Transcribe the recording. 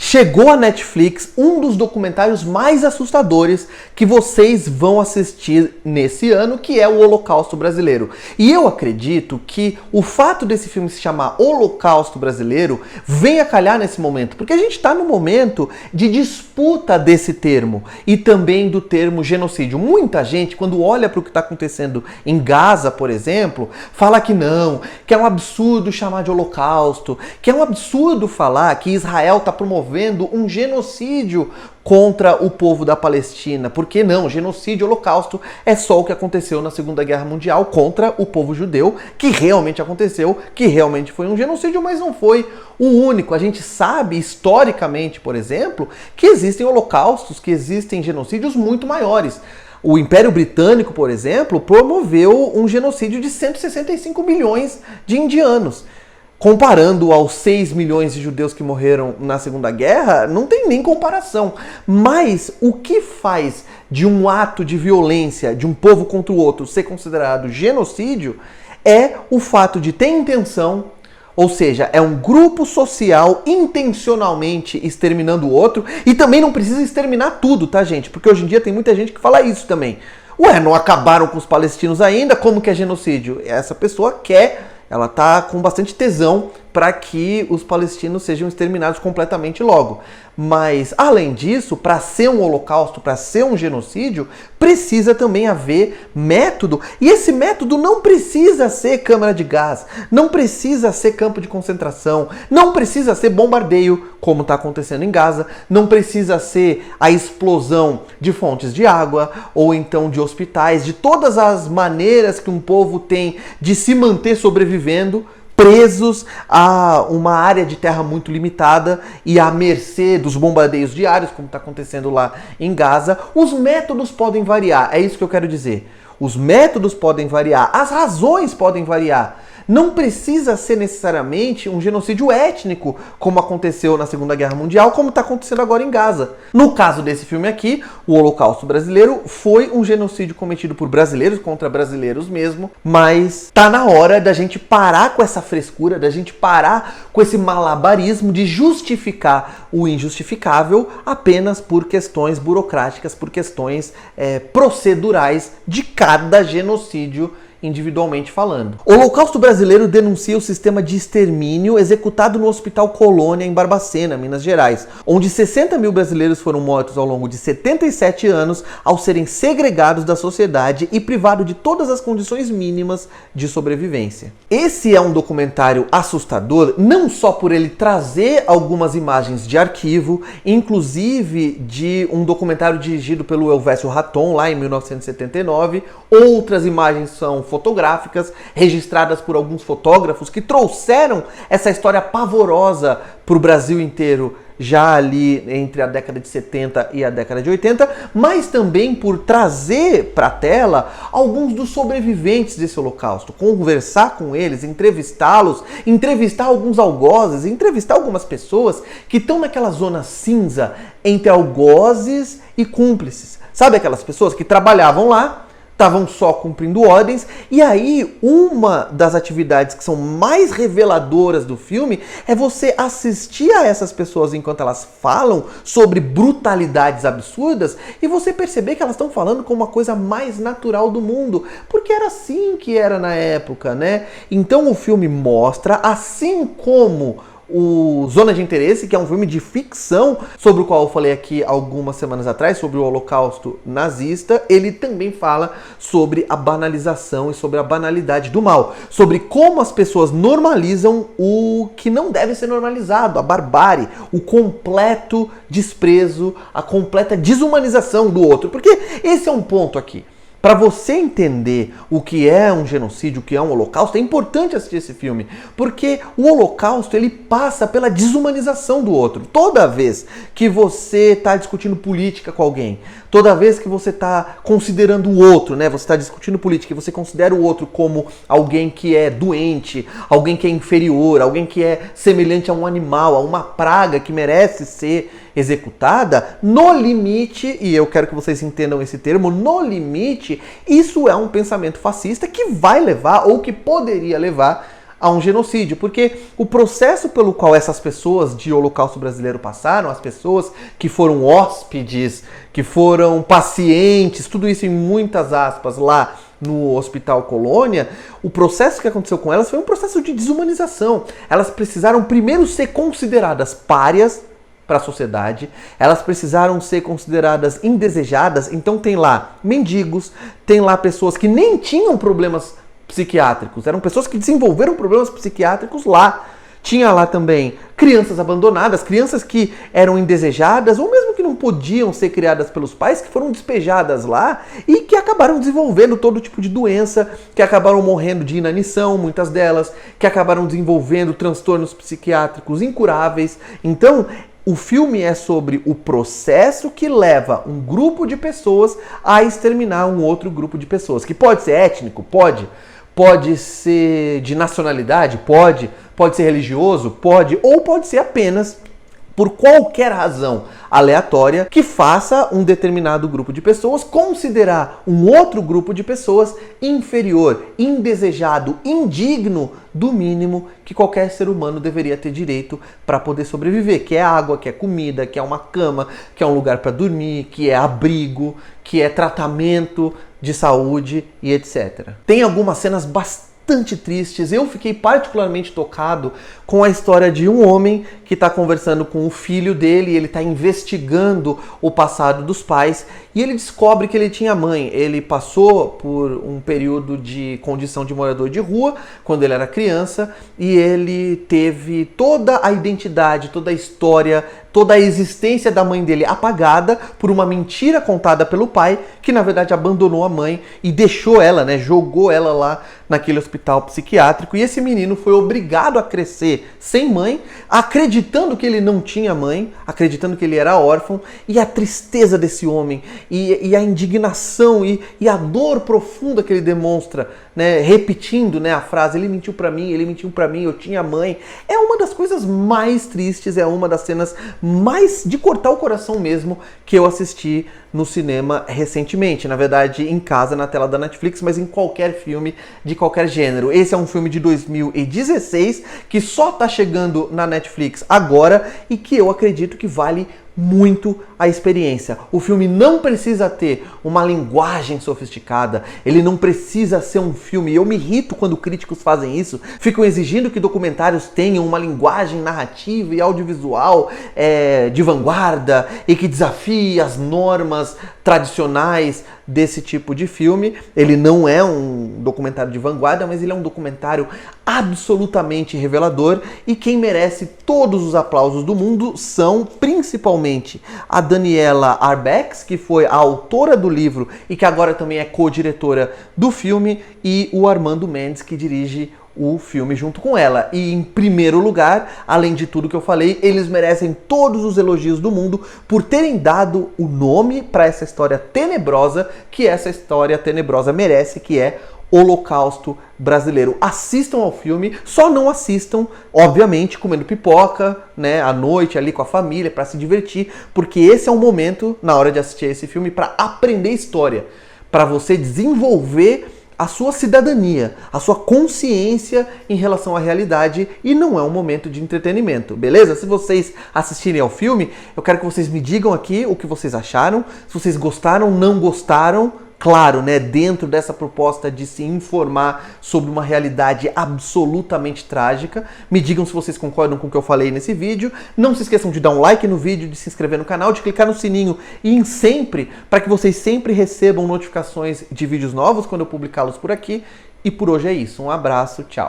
chegou à Netflix um dos documentários mais assustadores que vocês vão assistir nesse ano, que é o Holocausto Brasileiro. E eu acredito que o fato desse filme se chamar Holocausto Brasileiro vem a calhar nesse momento, porque a gente está no momento de disputa desse termo e também do termo genocídio. Muita gente, quando olha para o que está acontecendo em Gaza, por exemplo, fala que não, que é um absurdo chamar de Holocausto, que é um absurdo falar que Israel está promovendo um genocídio contra o povo da Palestina. Porque não, genocídio, holocausto é só o que aconteceu na Segunda Guerra Mundial contra o povo judeu, que realmente aconteceu, que realmente foi um genocídio, mas não foi o único. A gente sabe, historicamente, por exemplo, que existem holocaustos, que existem genocídios muito maiores. O Império Britânico, por exemplo, promoveu um genocídio de 165 milhões de indianos. Comparando aos 6 milhões de judeus que morreram na Segunda Guerra, não tem nem comparação. Mas o que faz de um ato de violência de um povo contra o outro ser considerado genocídio é o fato de ter intenção, ou seja, é um grupo social intencionalmente exterminando o outro, e também não precisa exterminar tudo, tá, gente? Porque hoje em dia tem muita gente que fala isso também. Ué, não acabaram com os palestinos ainda? Como que é genocídio? Essa pessoa quer... Ela está com bastante tesão para que os palestinos sejam exterminados completamente logo. Mas, além disso, para ser um holocausto, para ser um genocídio, precisa também haver método. E esse método não precisa ser câmara de gás, não precisa ser campo de concentração, não precisa ser bombardeio, como está acontecendo em Gaza, não precisa ser a explosão de fontes de água, ou então de hospitais, de todas as maneiras que um povo tem de se manter sobrevivendo, presos a uma área de terra muito limitada e à mercê dos bombardeios diários, como está acontecendo lá em Gaza. Os métodos podem variar, é isso que eu quero dizer. Os métodos podem variar, as razões podem variar. Não precisa ser necessariamente um genocídio étnico, como aconteceu na Segunda Guerra Mundial, como está acontecendo agora em Gaza. No caso desse filme aqui, o Holocausto Brasileiro foi um genocídio cometido por brasileiros contra brasileiros mesmo, mas tá na hora da gente parar com essa frescura, da gente parar com esse malabarismo de justificar o injustificável apenas por questões burocráticas, por questões procedurais de cada genocídio individualmente falando. O Holocausto Brasileiro denuncia o sistema de extermínio executado no Hospital Colônia, em Barbacena, Minas Gerais, onde 60 mil brasileiros foram mortos ao longo de 77 anos ao serem segregados da sociedade e privados de todas as condições mínimas de sobrevivência. Esse é um documentário assustador, não só por ele trazer algumas imagens de arquivo, inclusive de um documentário dirigido pelo Elvésio Raton, lá em 1979, outras imagens são fotográficas, registradas por alguns fotógrafos que trouxeram essa história pavorosa para o Brasil inteiro, já ali entre a década de 70 e a década de 80, mas também por trazer para a tela alguns dos sobreviventes desse holocausto, conversar com eles, entrevistá-los, entrevistar alguns algozes, entrevistar algumas pessoas que estão naquela zona cinza entre algozes e cúmplices. Sabe aquelas pessoas que trabalhavam lá, estavam só cumprindo ordens, e aí uma das atividades que são mais reveladoras do filme é você assistir a essas pessoas enquanto elas falam sobre brutalidades absurdas e você perceber que elas estão falando como a coisa mais natural do mundo, porque era assim que era na época, né? Então o filme mostra, assim como o Zona de Interesse, que é um filme de ficção, sobre o qual eu falei aqui algumas semanas atrás, sobre o Holocausto nazista, ele também fala sobre a banalização e sobre a banalidade do mal, sobre como as pessoas normalizam o que não deve ser normalizado, a barbárie, o completo desprezo, a completa desumanização do outro, porque esse é um ponto aqui. Para você entender o que é um genocídio, o que é um holocausto, é importante assistir esse filme, porque o holocausto ele passa pela desumanização do outro. Toda vez que você está discutindo política com alguém, toda vez que você está considerando o outro, né? Você está discutindo política e você considera o outro como alguém que é doente, alguém que é inferior, alguém que é semelhante a um animal, a uma praga que merece ser executada, no limite, e eu quero que vocês entendam esse termo, no limite, isso é um pensamento fascista que vai levar, ou que poderia levar, a um genocídio, porque o processo pelo qual essas pessoas de Holocausto brasileiro passaram, as pessoas que foram hóspedes, que foram pacientes, tudo isso em muitas aspas lá no Hospital Colônia, o processo que aconteceu com elas foi um processo de desumanização. Elas precisaram primeiro ser consideradas párias para a sociedade, elas precisaram ser consideradas indesejadas, então tem lá mendigos, tem lá pessoas que nem tinham problemas psiquiátricos, eram pessoas que desenvolveram problemas psiquiátricos lá. Tinha lá também crianças abandonadas, crianças que eram indesejadas ou mesmo que não podiam ser criadas pelos pais, que foram despejadas lá e que acabaram desenvolvendo todo tipo de doença, que acabaram morrendo de inanição, muitas delas, que acabaram desenvolvendo transtornos psiquiátricos incuráveis. Então, o filme é sobre o processo que leva um grupo de pessoas a exterminar um outro grupo de pessoas, que pode ser étnico, pode ser de nacionalidade, pode ser religioso, ou pode ser apenas por qualquer razão aleatória que faça um determinado grupo de pessoas considerar um outro grupo de pessoas inferior, indesejado, indigno do mínimo que qualquer ser humano deveria ter direito para poder sobreviver, que é água, que é comida, que é uma cama, que é um lugar para dormir, que é abrigo, que é tratamento de saúde e etc. Tem algumas cenas bastante tristes. Eu fiquei particularmente tocado com a história de um homem que está conversando com o filho dele, ele está investigando o passado dos pais e ele descobre que ele tinha mãe. Ele passou por um período de condição de morador de rua quando ele era criança e ele teve toda a identidade, toda a história, toda a existência da mãe dele apagada por uma mentira contada pelo pai, que na verdade abandonou a mãe e deixou ela, jogou ela lá naquele hospital psiquiátrico. E esse menino foi obrigado a crescer sem mãe, acreditando que ele não tinha mãe, acreditando que ele era órfão, e a tristeza desse homem, e a indignação e a dor profunda que ele demonstra, repetindo a frase, ele mentiu pra mim, eu tinha mãe, é uma das coisas mais tristes, é uma das cenas mais de cortar o coração mesmo que eu assisti no cinema recentemente, na verdade em casa, na tela da Netflix, mas em qualquer filme de qualquer gênero. Esse é um filme de 2016 que só tá chegando na Netflix agora e que eu acredito que vale muito a experiência. O filme não precisa ter uma linguagem sofisticada, ele não precisa ser um filme. Eu me irrito quando críticos fazem isso, ficam exigindo que documentários tenham uma linguagem narrativa e audiovisual de vanguarda e que desafie as normas tradicionais desse tipo de filme. Ele não é um documentário de vanguarda, mas ele é um documentário absolutamente revelador e quem merece todos os aplausos do mundo são principalmente a Daniela Arbex, que foi a autora do livro e que agora também é co-diretora do filme, e o Armando Mendes, que dirige o filme junto com ela. E em primeiro lugar, além de tudo que eu falei, eles merecem todos os elogios do mundo por terem dado o nome para essa história tenebrosa que essa história tenebrosa merece, que é Holocausto Brasileiro. Assistam ao filme, só não assistam, obviamente, comendo pipoca, à noite ali com a família, para se divertir, porque esse é um momento, na hora de assistir esse filme, para aprender história, para você desenvolver a sua cidadania, a sua consciência em relação à realidade, e não é um momento de entretenimento, beleza? Se vocês assistirem ao filme, eu quero que vocês me digam aqui o que vocês acharam, se vocês gostaram, não gostaram, claro, dentro dessa proposta de se informar sobre uma realidade absolutamente trágica. Me digam se vocês concordam com o que eu falei nesse vídeo. Não se esqueçam de dar um like no vídeo, de se inscrever no canal, de clicar no sininho e em sempre, para que vocês sempre recebam notificações de vídeos novos quando eu publicá-los por aqui. E por hoje é isso. Um abraço, tchau.